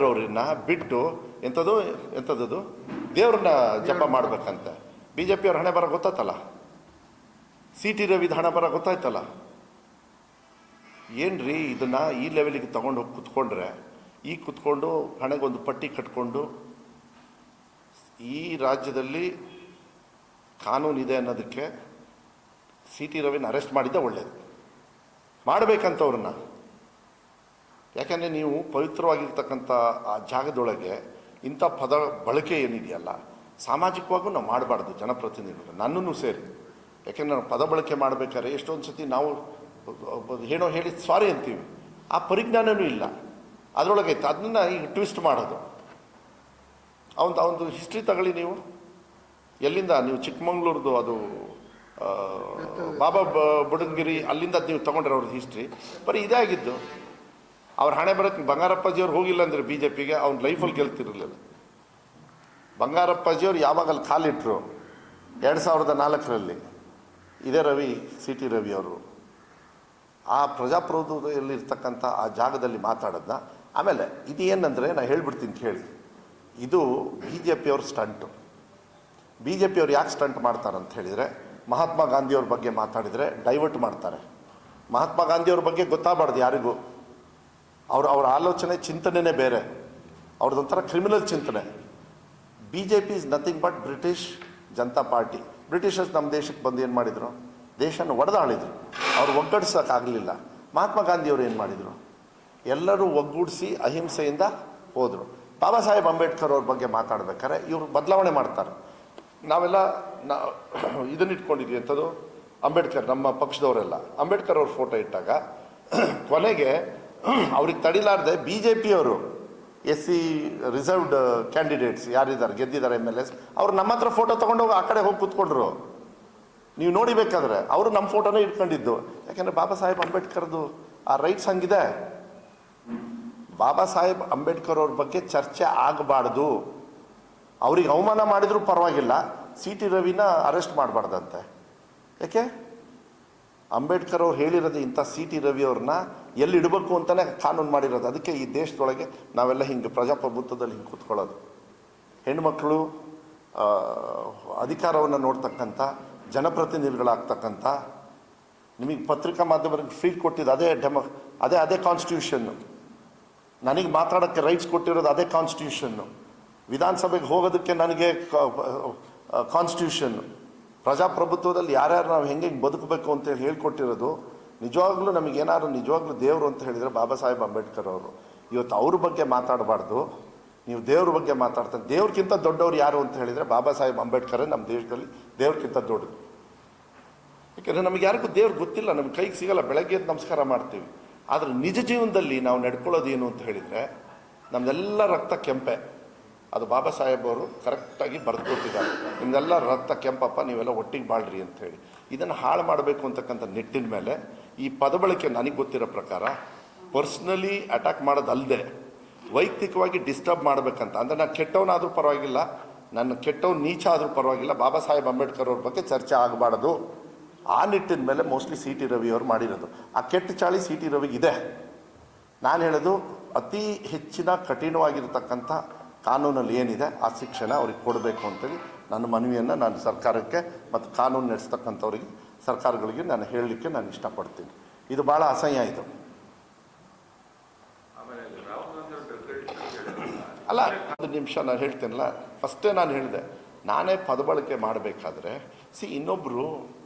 ಅವ್ರನ್ನ ಬಿಟ್ಟು ಎಂಥದ್ದು ದೇವ್ರನ್ನ ಜಪ ಮಾಡ್ಬೇಕಂತ BJP ಅವ್ರ ಹಣೆ ಬರ ಗೊತ್ತಾಯ್ತಲ್ಲ. CT ರವಿದ ಹಣೆ ಬರ ಗೊತ್ತಾಯ್ತಲ್ಲ. ಏನ್ರಿ ಇದನ್ನ ಈ ಲೆವೆಲಿಗೆ ತಗೊಂಡು ಹೋಗಿ ಕುತ್ಕೊಂಡ್ರೆ ಕುತ್ಕೊಂಡು ಹಣೆಗೊಂದು ಪಟ್ಟಿ ಕಟ್ಕೊಂಡು ಈ ರಾಜ್ಯದಲ್ಲಿ ಕಾನೂನಿದೆ ಅನ್ನೋದಕ್ಕೆ CT ರವಿನ ಅರೆಸ್ಟ್ ಮಾಡಿದ್ದೆ ಒಳ್ಳೇದು. ಮಾಡಬೇಕಂತವ್ರನ್ನ. ಯಾಕೆಂದರೆ ನೀವು ಪವಿತ್ರವಾಗಿರ್ತಕ್ಕಂಥ ಆ ಜಾಗದೊಳಗೆ ಇಂಥ ಪದ ಬಳಕೆ ಏನಿದೆಯಲ್ಲ ಸಾಮಾಜಿಕವಾಗೂ ನಾವು ಮಾಡಬಾರ್ದು ಜನಪ್ರತಿನಿಧಿಗಳು, ನನ್ನೂ ಸೇರಿ. ಯಾಕೆಂದ್ರೆ ನಾವು ಪದ ಬಳಕೆ ಮಾಡಬೇಕಾದ್ರೆ ಎಷ್ಟೊಂದು ಸತಿ ನಾವು ಏನೋ ಹೇಳಿ ಸಾರಿ ಅಂತೀವಿ, ಆ ಪರಿಜ್ಞಾನವೂ ಇಲ್ಲ ಅದರೊಳಗೆ ಐತೆ. ಅದನ್ನು ಈಗ ಟ್ವಿಸ್ಟ್ ಮಾಡೋದು. ಅವನದು ಹಿಸ್ಟ್ರಿ ತಗೊಳ್ಳಿ ನೀವು. ಎಲ್ಲಿಂದ ನೀವು ಚಿಕ್ಕಮಂಗ್ಳೂರ್ದು ಅದು ಬಾಬಾ ಬುಡನ್ಗಿರಿ ಅಲ್ಲಿಂದ ನೀವು ತೊಗೊಂಡ್ರೆ ಅವ್ರದ್ದು ಹಿಸ್ಟ್ರಿ ಬರೀ ಇದೇ ಆಗಿದ್ದು. ಅವ್ರ ಹಣೆ ಬರೋಕ್ಕೆ ಬಂಗಾರಪ್ಪಾಜಿಯವ್ರು ಹೋಗಿಲ್ಲ ಅಂದರೆ BJPಗೆ ಅವ್ನ ಲೈಫಲ್ಲಿ ಗೆಲ್ತಿರಲಿಲ್ಲ. ಬಂಗಾರಪ್ಪಾಜಿಯವ್ರು ಯಾವಾಗ ಅಲ್ಲಿ ಕಾಲಿಟ್ಟರು 2004ರಲ್ಲಿ ಇದೇ CT ರವಿ ಅವರು ಆ ಪ್ರಜಾಪ್ರಭುತ್ವದಲ್ಲಿರ್ತಕ್ಕಂಥ ಆ ಜಾಗದಲ್ಲಿ ಮಾತಾಡೋದನ್ನ. ಆಮೇಲೆ ಇದು ಏನಂದರೆ ನಾನು ಹೇಳ್ಬಿಡ್ತೀನಿ ಕೇಳಿ, ಇದು BJPಯವ್ರ ಸ್ಟಂಟು. BJPಯವ್ರು ಯಾಕೆ ಸ್ಟಂಟ್ ಮಾಡ್ತಾರಂತ ಹೇಳಿದರೆ, ಮಹಾತ್ಮ ಗಾಂಧಿಯವ್ರ ಬಗ್ಗೆ ಮಾತಾಡಿದರೆ ಡೈವರ್ಟ್ ಮಾಡ್ತಾರೆ. ಮಹಾತ್ಮ ಗಾಂಧಿಯವ್ರ ಬಗ್ಗೆ ಗೊತ್ತಾಗಬಾರ್ದು ಯಾರಿಗೂ. ಅವ್ರ ಆಲೋಚನೆ ಚಿಂತನೆಯೇ ಬೇರೆ, ಅವ್ರದ್ದೊಂಥರ ಕ್ರಿಮಿನಲ್ ಚಿಂತನೆ. BJP is nothing but British Janata party. Britishers ನಮ್ಮ ದೇಶಕ್ಕೆ ಬಂದು ಏನು ಮಾಡಿದರು? ದೇಶನ ಒಡೆದಾಳಿದ್ರು. ಅವ್ರು ಒಗ್ಗಡಿಸೋಕ್ಕಾಗಲಿಲ್ಲ. ಮಹಾತ್ಮ ಗಾಂಧಿಯವರು ಏನು ಮಾಡಿದರು? ಎಲ್ಲರೂ ಒಗ್ಗೂಡಿಸಿ ಅಹಿಂಸೆಯಿಂದ ಹೋದರು. ಬಾಬಾ ಸಾಹೇಬ್ ಅಂಬೇಡ್ಕರ್ ಅವ್ರ ಬಗ್ಗೆ ಮಾತಾಡ್ಬೇಕಾದ್ರೆ ಇವರು ಬದಲಾವಣೆ ಮಾಡ್ತಾರೆ. ನಾವೆಲ್ಲ ಇದನ್ನ ಇಟ್ಕೊಂಡಿದ್ವಿ ಅಂಥದ್ದು ಅಂಬೇಡ್ಕರ್, ನಮ್ಮ ಪಕ್ಷದವರೆಲ್ಲ ಅಂಬೇಡ್ಕರ್ ಅವ್ರ ಫೋಟೋ ಇಟ್ಟಾಗ ಕೊನೆಗೆ ಅವ್ರಿಗೆ ತಡಿಲಾರ್ದೆ BJPಯವರು SC ರಿಸರ್ವ್ಡ್ ಕ್ಯಾಂಡಿಡೇಟ್ಸ್ ಯಾರಿದ್ದಾರೆ ಗೆದ್ದಿದ್ದಾರೆ MLAs ಅವ್ರು ನಮ್ಮ ಹತ್ರ ಫೋಟೋ ತೊಗೊಂಡೋಗಿ ಆ ಕಡೆ ಹೋಗಿ ಕೂತ್ಕೊಂಡ್ರು. ನೀವು ನೋಡಿಬೇಕಾದ್ರೆ ಅವರು ನಮ್ಮ ಫೋಟೋನೇ ಇಟ್ಕೊಂಡಿದ್ದು. ಯಾಕೆಂದರೆ ಬಾಬಾ ಸಾಹೇಬ್ ಅಂಬೇಡ್ಕರ್ದು ಆ ರೈಟ್ಸ್ ಹಂಗಿದೆ. ಬಾಬಾ ಸಾಹೇಬ್ ಅಂಬೇಡ್ಕರ್ ಅವ್ರ ಬಗ್ಗೆ ಚರ್ಚೆ ಆಗಬಾರ್ದು. ಅವ್ರಿಗೆ ಅವಮಾನ ಮಾಡಿದರೂ ಪರವಾಗಿಲ್ಲ, CT ರವಿನ ಅರೆಸ್ಟ್ ಮಾಡಬಾರ್ದಂತೆ. ಯಾಕೆ? ಅಂಬೇಡ್ಕರ್ ಅವ್ರು ಹೇಳಿರೋದು ಇಂಥ CT ರವಿ ಅವ್ರನ್ನ ಎಲ್ಲಿ ಇಡಬೇಕು ಅಂತಲೇ ಕಾನೂನು ಮಾಡಿರೋದು. ಅದಕ್ಕೆ ಈ ದೇಶದೊಳಗೆ ನಾವೆಲ್ಲ ಹಿಂಗೆ ಪ್ರಜಾಪ್ರಭುತ್ವದಲ್ಲಿ ಹಿಂಗೆ ಕೂತ್ಕೊಳ್ಳೋದು. ಹೆಣ್ಮಕ್ಳು ಅಧಿಕಾರವನ್ನು ನೋಡ್ತಕ್ಕಂಥ ಜನಪ್ರತಿನಿಧಿಗಳಾಗ್ತಕ್ಕಂಥ, ನಿಮಗೆ ಪತ್ರಿಕಾ ಮಾಧ್ಯಮಕ್ಕೆ ಫ್ರೀ ಕೊಟ್ಟಿದ್ದು ಅದೇ ಕಾನ್ಸ್ಟಿಟ್ಯೂಷನ್ನು. ನನಗೆ ಮಾತಾಡೋಕ್ಕೆ ರೈಟ್ಸ್ ಕೊಟ್ಟಿರೋದು ಅದೇ ಕಾನ್ಸ್ಟಿಟ್ಯೂಷನ್ನು. ವಿಧಾನಸಭೆಗೆ ಹೋಗೋದಕ್ಕೆ ನನಗೆ ಕಾನ್ಸ್ಟಿಟ್ಯೂಷನ್ನು. ಪ್ರಜಾಪ್ರಭುತ್ವದಲ್ಲಿ ಯಾರ್ಯಾರು ನಾವು ಹೆಂಗೆ ಬದುಕಬೇಕು ಅಂತೇಳಿ ಹೇಳ್ಕೊಟ್ಟಿರೋದು. ನಿಜವಾಗ್ಲೂ ನಮಗೇನಾದ್ರು ನಿಜವಾಗ್ಲೂ ದೇವರು ಅಂತ ಹೇಳಿದರೆ ಬಾಬಾ ಸಾಹೇಬ್ ಅಂಬೇಡ್ಕರ್ ಅವರು. ಇವತ್ತು ಅವ್ರ ಬಗ್ಗೆ ಮಾತಾಡಬಾರ್ದು, ನೀವು ದೇವ್ರ ಬಗ್ಗೆ ಮಾತಾಡ್ತಾರೆ. ದೇವ್ರಿಗಿಂತ ದೊಡ್ಡವ್ರು ಯಾರು ಅಂತ ಹೇಳಿದರೆ ಬಾಬಾ ಸಾಹೇಬ್ ಅಂಬೇಡ್ಕರೇ ನಮ್ಮ ದೇಶದಲ್ಲಿ ದೇವ್ರಿಗಿಂತ ದೊಡ್ಡದು. ಯಾಕೆಂದರೆ ನಮಗೆ ಯಾರಿಗೂ ದೇವ್ರು ಗೊತ್ತಿಲ್ಲ, ನಮ್ಗೆ ಕೈಗೆ ಸಿಗಲ್ಲ. ಬೆಳಗ್ಗೆ ನಮಸ್ಕಾರ ಮಾಡ್ತೀವಿ, ಆದರೆ ನಿಜ ಜೀವನದಲ್ಲಿ ನಾವು ನಡ್ಕೊಳ್ಳೋದು ಏನು ಅಂತ ಹೇಳಿದರೆ ನಮ್ಮದೆಲ್ಲ ರಕ್ತ ಕೆಂಪೆ. ಅದು ಬಾಬಾ ಸಾಹೇಬ್ ಅವರು ಕರೆಕ್ಟಾಗಿ ಬರೆದು ಕೊಟ್ಟಿದ್ದಾರೆ. ನಿಮ್ದೆಲ್ಲ ರಕ್ತ ಕೆಂಪಪ್ಪ, ನೀವೆಲ್ಲ ಒಟ್ಟಿಗೆ ಬಾಳ್ರಿ ಅಂಥೇಳಿ. ಇದನ್ನು ಹಾಳು ಮಾಡಬೇಕು ಅಂತಕ್ಕಂಥ ನಿಟ್ಟಿನ ಮೇಲೆ ಈ ಪದ ಬಳಕೆ ನನಗೆ ಗೊತ್ತಿರೋ ಪ್ರಕಾರ ಪರ್ಸ್ನಲಿ ಅಟ್ಯಾಕ್ ಮಾಡೋದಲ್ಲದೆ ವೈಯಕ್ತಿಕವಾಗಿ ಡಿಸ್ಟರ್ಬ್ ಮಾಡಬೇಕಂತ. ಅಂದರೆ ನಾನು ಕೆಟ್ಟವನಾದರೂ ಪರವಾಗಿಲ್ಲ, ನನ್ನ ಕೆಟ್ಟವ್ನು ನೀಚ ಆದರೂ ಪರವಾಗಿಲ್ಲ, ಬಾಬಾ ಸಾಹೇಬ್ ಅಂಬೇಡ್ಕರ್ ಅವ್ರ ಬಗ್ಗೆ ಚರ್ಚೆ ಆಗಬಾರ್ದು. ಆ ನಿಟ್ಟಿನ ಮೇಲೆ ಮೋಸ್ಟ್ಲಿ CT ರವಿ ಅವರು ಮಾಡಿರೋದು. ಆ ಕೆಟ್ಟ ಚಾಳಿ CT ರವಿಗಿದೆ. ನಾನು ಹೇಳೋದು ಅತಿ ಹೆಚ್ಚಿನ ಕಠಿಣವಾಗಿರ್ತಕ್ಕಂಥ ಕಾನೂನಲ್ಲಿ ಏನಿದೆ ಆ ಶಿಕ್ಷಣ ಅವ್ರಿಗೆ ಕೊಡಬೇಕು ಅಂತೇಳಿ ನನ್ನ ಮನವಿಯನ್ನು ನಾನು ಸರ್ಕಾರಕ್ಕೆ ಮತ್ತು ಕಾನೂನು ನಡೆಸ್ತಕ್ಕಂಥವ್ರಿಗೆ ಸರ್ಕಾರಗಳಿಗೆ ನಾನು ಹೇಳಲಿಕ್ಕೆ ನಾನು ಇಷ್ಟಪಡ್ತೀನಿ. ಇದು ಭಾಳ ಅಸಹ್ಯ. ಇದು ಅಲ್ಲ, ಒಂದು ನಿಮಿಷ ನಾನು ಹೇಳ್ತೇನಲ್ಲ, ಫಸ್ಟೇ ನಾನು ಹೇಳಿದೆ, ನಾನೇ ಪದ ಬಳಕೆ ಮಾಡಬೇಕಾದ್ರೆ ಇನ್ನೊಬ್ಬರು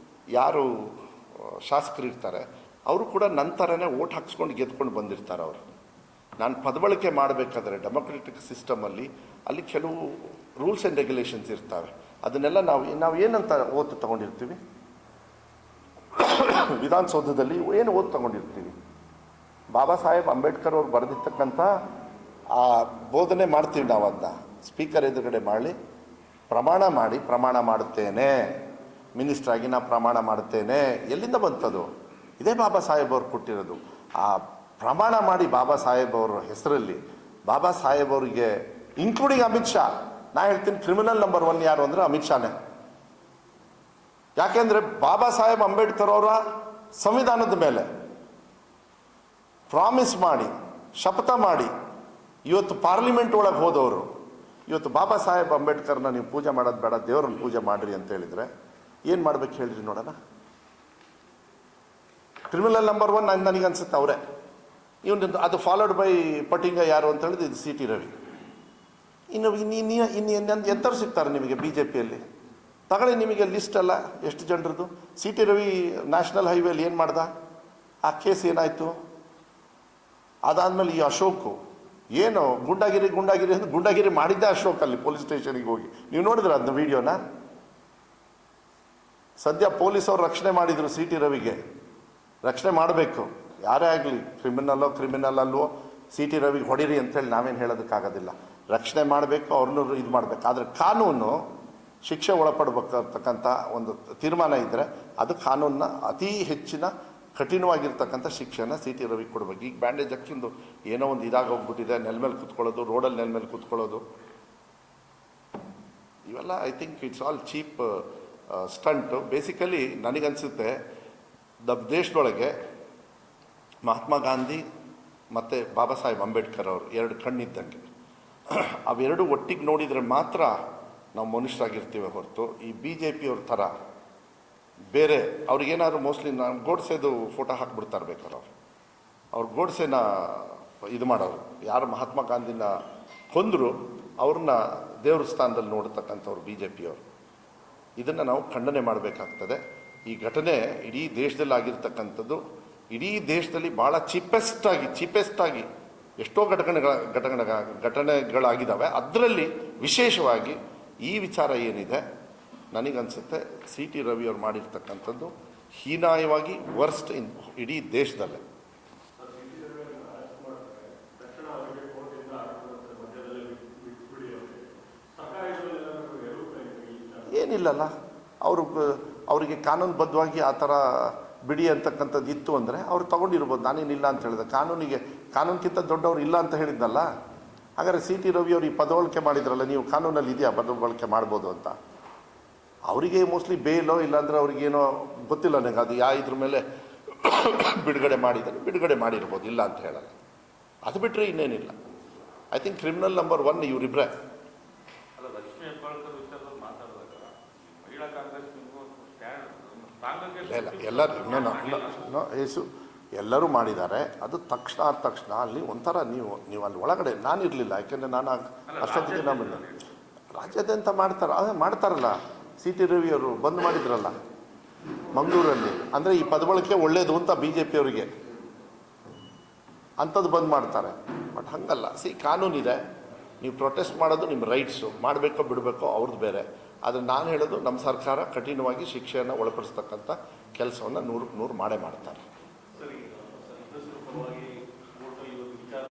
ಯಾರು ಶಾಸಕರು ಇರ್ತಾರೆ ಅವರು ಕೂಡ ನಂತರನೇ ಓಟ್ ಹಾಕ್ಸ್ಕೊಂಡು ಗೆದ್ಕೊಂಡು ಬಂದಿರ್ತಾರೆ. ಅವರು ನಾನು ಪದ ಬಳಕೆ ಮಾಡಬೇಕಾದ್ರೆ ಡೆಮೊಕ್ರೆಟಿಕ್ ಸಿಸ್ಟಮಲ್ಲಿ ಅಲ್ಲಿ ಕೆಲವು ರೂಲ್ಸ್ ಆ್ಯಂಡ್ ರೆಗ್ಯುಲೇಷನ್ಸ್ ಇರ್ತವೆ. ಅದನ್ನೆಲ್ಲ ನಾವು ಏನಂತ ಓದು ತಗೊಂಡಿರ್ತೀವಿ, ವಿಧಾನಸೌಧದಲ್ಲಿ ಏನು ಓದು ತಗೊಂಡಿರ್ತೀವಿ, ಬಾಬಾ ಸಾಹೇಬ್ ಅಂಬೇಡ್ಕರ್ ಅವ್ರು ಬರೆದಿರ್ತಕ್ಕಂಥ ಆ ಬೋಧನೆ ಮಾಡ್ತೀವಿ ನಾವು. ಅದನ್ನ ಸ್ಪೀಕರ್ ಎದುರುಗಡೆ ಪ್ರಮಾಣ ಮಾಡುತ್ತೇನೆ, ಮಿನಿಸ್ಟ್ರಾಗಿ ನಾ ಪ್ರಮಾಣ ಮಾಡುತ್ತೇನೆ. ಎಲ್ಲಿಂದ ಬಂತದು? ಇದೇ ಬಾಬಾ ಸಾಹೇಬ್ ಅವ್ರು ಕೊಟ್ಟಿರೋದು. ಆ ಪ್ರಮಾಣ ಮಾಡಿ ಬಾಬಾ ಸಾಹೇಬ್ ಅವರ ಹೆಸರಲ್ಲಿ ಬಾಬಾ ಸಾಹೇಬ್ ಅವರಿಗೆ ಇನ್ಕ್ಲೂಡಿಂಗ್ ಅಮಿತ್ ಶಾ, ನಾ ಹೇಳ್ತೀನಿ ಕ್ರಿಮಿನಲ್ ನಂಬರ್ 1 ಯಾರು ಅಂದರೆ ಅಮಿತ್ ಶಾನೇ. ಯಾಕೆಂದರೆ ಬಾಬಾ ಸಾಹೇಬ್ ಅಂಬೇಡ್ಕರ್ ಅವರ ಸಂವಿಧಾನದ ಮೇಲೆ ಪ್ರಾಮಿಸ್ ಮಾಡಿ, ಶಪಥ ಮಾಡಿ ಇವತ್ತು ಪಾರ್ಲಿಮೆಂಟ್ ಒಳಗೆ ಹೋದವರು ಇವತ್ತು ಬಾಬಾ ಸಾಹೇಬ್ ಅಂಬೇಡ್ಕರ್ನ ನೀವು ಪೂಜೆ ಮಾಡೋದು ಬೇಡ, ದೇವ್ರನ್ನ ಪೂಜೆ ಮಾಡಿರಿ ಅಂತ ಹೇಳಿದರೆ ಏನು ಮಾಡ್ಬೇಕು ಹೇಳಿರಿ ನೋಡೋಣ. ಕ್ರಿಮಿನಲ್ ನಂಬರ್ 1 ನನಗೆ ಅನ್ಸುತ್ತೆ ಅವರೇ. ಇವನು ಅದು ಫಾಲೋಡ್ ಬೈ ಪಟ್ಟಿಂಗ ಯಾರು ಅಂತ ಹೇಳಿದ್ರೆ ಇದು ಸಿ ಟಿ ರವಿ. ಇನ್ನು ಎಂಥವ್ರು ಸಿಗ್ತಾರೆ ನಿಮಗೆ ಬಿ ಜೆ ಪಿಯಲ್ಲಿ? ತಗೊಳ್ಳಿ ನಿಮಗೆ ಲಿಸ್ಟ್ ಅಲ್ಲ ಎಷ್ಟು ಜನರದ್ದು. ಸಿ ಟಿ ರವಿ ನ್ಯಾಷನಲ್ ಹೈವೇಲಿ ಏನು ಮಾಡ್ದ, ಆ ಕೇಸ್ ಏನಾಯಿತು? ಅದಾದಮೇಲೆ ಈ ಅಶೋಕು ಏನು ಗುಂಡಾಗಿರಿ ಅಂತ ಗುಂಡಾಗಿರಿ ಮಾಡಿದ್ದೆ ಅಶೋಕ್ ಅಲ್ಲಿ ಪೊಲೀಸ್ ಸ್ಟೇಷನಿಗೆ ಹೋಗಿ. ನೀವು ನೋಡಿದ್ರೆ ಅದನ್ನ ವಿಡಿಯೋನ. ಸದ್ಯ ಪೊಲೀಸವ್ರು ರಕ್ಷಣೆ ಮಾಡಿದರು ಸಿ ಟಿ ರವಿಗೆ. ರಕ್ಷಣೆ ಮಾಡಬೇಕು, ಯಾರೇ ಆಗಲಿ, ಕ್ರಿಮಿನಲ್ ಅಲ್ವೋ ಸಿ ಟಿ ರವಿಗೆ ಹೊಡಿರಿ ಅಂತೇಳಿ ನಾವೇನು ಹೇಳೋದಕ್ಕಾಗೋದಿಲ್ಲ. ರಕ್ಷಣೆ ಮಾಡಬೇಕು, ಅವ್ರನ್ನೂ ಇದು ಮಾಡಬೇಕು. ಆದರೆ ಕಾನೂನು ಶಿಕ್ಷೆ ಒಳಪಡಬೇಕಂತಕ್ಕಂಥ ಒಂದು ತೀರ್ಮಾನ ಇದ್ದರೆ ಅದು ಕಾನೂನನ್ನ ಅತಿ ಹೆಚ್ಚಿನ ಕಠಿಣವಾಗಿರ್ತಕ್ಕಂಥ ಶಿಕ್ಷೆನ ಸಿ ಟಿ ರವಿಗೆ ಕೊಡಬೇಕು. ಈಗ ಬ್ಯಾಂಡೇಜ್ ಹಾಕಿಂದು ಏನೋ ಒಂದು ಇದಾಗೋಗ್ಬಿಟ್ಟಿದೆ, ನೆಲ ಮೇಲೆ ಕೂತ್ಕೊಳ್ಳೋದು, ರೋಡಲ್ಲಿ ನೆಲ ಮೇಲೆ ಕೂತ್ಕೊಳ್ಳೋದು, ಇವೆಲ್ಲ I think it's all cheap stunt. Basically ನನಗನ್ಸುತ್ತೆ ದೇಶದೊಳಗೆ ಮಹಾತ್ಮ ಗಾಂಧಿ ಮತ್ತು ಬಾಬಾ ಸಾಹೇಬ್ ಅಂಬೇಡ್ಕರ್ ಅವರು 2 ಕಣ್ಣಿದ್ದಂಗೆ. ಅವೆರಡು ಒಟ್ಟಿಗೆ ನೋಡಿದರೆ ಮಾತ್ರ ನಾವು ಮನುಷ್ಯರಾಗಿರ್ತೀವಿ ಹೊರತು ಈ ಬಿ ಜೆ ಪಿಯವ್ರ ಥರ ಬೇರೆ ಅವ್ರಿಗೇನಾದ್ರು ಮೋಸ್ಟ್ಲಿ ನಾನು ಗೋಡ್ಸೆದು ಫೋಟೋ ಹಾಕ್ಬಿಡ್ತಾರೆ ಬೇಕಾದ್ರೆ ಅವ್ರು ಗೋಡ್ಸೆನ ಇದು ಮಾಡೋರು. ಯಾರು ಮಹಾತ್ಮ ಗಾಂಧಿನ ಕೊಂದರು ಅವ್ರನ್ನ ದೇವ್ರ ಸ್ಥಾನದಲ್ಲಿ ನೋಡ್ತಕ್ಕಂಥವ್ರು ಬಿ ಜೆ ಪಿಯವರು. ಇದನ್ನು ನಾವು ಖಂಡನೆ ಮಾಡಬೇಕಾಗ್ತದೆ. ಈ ಘಟನೆ ಇಡೀ ದೇಶದಲ್ಲಿ ಆಗಿರ್ತಕ್ಕಂಥದ್ದು, ಇಡೀ ದೇಶದಲ್ಲಿ ಭಾಳ ಚೀಪೆಸ್ಟಾಗಿ ಎಷ್ಟೋ ಘಟನೆಗಳಾಗಿದ್ದಾವೆ. ಅದರಲ್ಲಿ ವಿಶೇಷವಾಗಿ ಈ ವಿಚಾರ ಏನಿದೆ ನನಗನ್ಸುತ್ತೆ ಸಿ ಟಿ ರವಿಯವ್ರು ಮಾಡಿರ್ತಕ್ಕಂಥದ್ದು ಹೀನಾಯವಾಗಿ ವರ್ಸ್ಟ್ ಇನ್ ಇಡೀ ದೇಶದಲ್ಲೇ. ಏನಿಲ್ಲಲ್ಲ, ಅವರಿಗೆ ಕಾನೂನುಬದ್ಧವಾಗಿ ಆ ಥರ ಬಿಡಿ ಅಂತಕ್ಕಂಥದ್ದು ಇತ್ತು ಅಂದರೆ ಅವ್ರು ತೊಗೊಂಡಿರ್ಬೋದು. ನಾನೇನಿಲ್ಲ ಅಂತ ಹೇಳಿದೆ. ಕಾನೂನಿಗಿಂತ ದೊಡ್ಡವ್ರು ಇಲ್ಲ ಅಂತ ಹೇಳಿದ್ನಲ್ಲ. ಹಾಗಾದರೆ ಸಿ ಟಿ ರವಿಯವರು ಈ ಪದವಳಿಕೆ ಮಾಡಿದ್ರಲ್ಲ, ನೀವು ಕಾನೂನಲ್ಲಿ ಇದೆಯಾ ಪದವಳಿಕೆ ಮಾಡ್ಬೋದು ಅಂತ? ಅವರಿಗೆ ಮೋಸ್ಟ್ಲಿ ಬೇಲೋ ಇಲ್ಲಾಂದರೆ ಅವ್ರಿಗೇನೋ ಗೊತ್ತಿಲ್ಲ ನನಗೆ, ಅದು ಇದ್ರ ಮೇಲೆ ಬಿಡುಗಡೆ ಮಾಡಿರ್ಬೋದು, ಇಲ್ಲ ಅಂತ ಹೇಳಲ್ಲ. ಅದು ಬಿಟ್ಟರೆ ಇನ್ನೇನಿಲ್ಲ. I think criminal number 1 ಇವರಿಬ್ಬರೇ. ಎಲ್ಲರೂ ಮಾಡಿದ್ದಾರೆ. ಅದು ತಕ್ಷಣ ಅಲ್ಲಿ ಒಂಥರ ನೀವು ಅಲ್ಲಿ ಒಳಗಡೆ ನಾನಿರಲಿಲ್ಲ, ಯಾಕೆಂದರೆ ನಾನು ಅಷ್ಟೊತ್ತಿಗೆ ನಮ್ಮ ರಾಜ್ಯಾದ್ಯಂತ ಮಾಡ್ತಾರಲ್ಲ. ಸಿ ಟಿ ರವಿಯವರು ಬಂದ್ ಮಾಡಿದ್ರಲ್ಲ ಮಂಗಳೂರಲ್ಲಿ. ಅಂದರೆ ಈ ಪದಬಳಕೆ ಒಳ್ಳೇದು ಅಂತ ಬಿ ಜೆ ಪಿಯವರಿಗೆ ಅಂಥದ್ದು ಬಂದ್ ಮಾಡ್ತಾರೆ. ಬಟ್ ಹಂಗಲ್ಲ. ಕಾನೂನಿದೆ, ನೀವು ಪ್ರೊಟೆಸ್ಟ್ ಮಾಡೋದು ನಿಮ್ಮ ರೈಟ್ಸು, ಮಾಡಬೇಕೋ ಬಿಡಬೇಕೋ ಅವ್ರದ್ದು ಬೇರೆ. ಆದರೆ ನಾನು ಹೇಳೋದು ನಮ್ಮ ಸರ್ಕಾರ ಕಠಿಣವಾಗಿ ಶಿಕ್ಷೆಯನ್ನು ಒಳಪಡಿಸ್ತಕ್ಕಂಥ ಕೆಲಸವನ್ನು 100% ಮಾಡೇ ಮಾಡ್ತಾರೆ.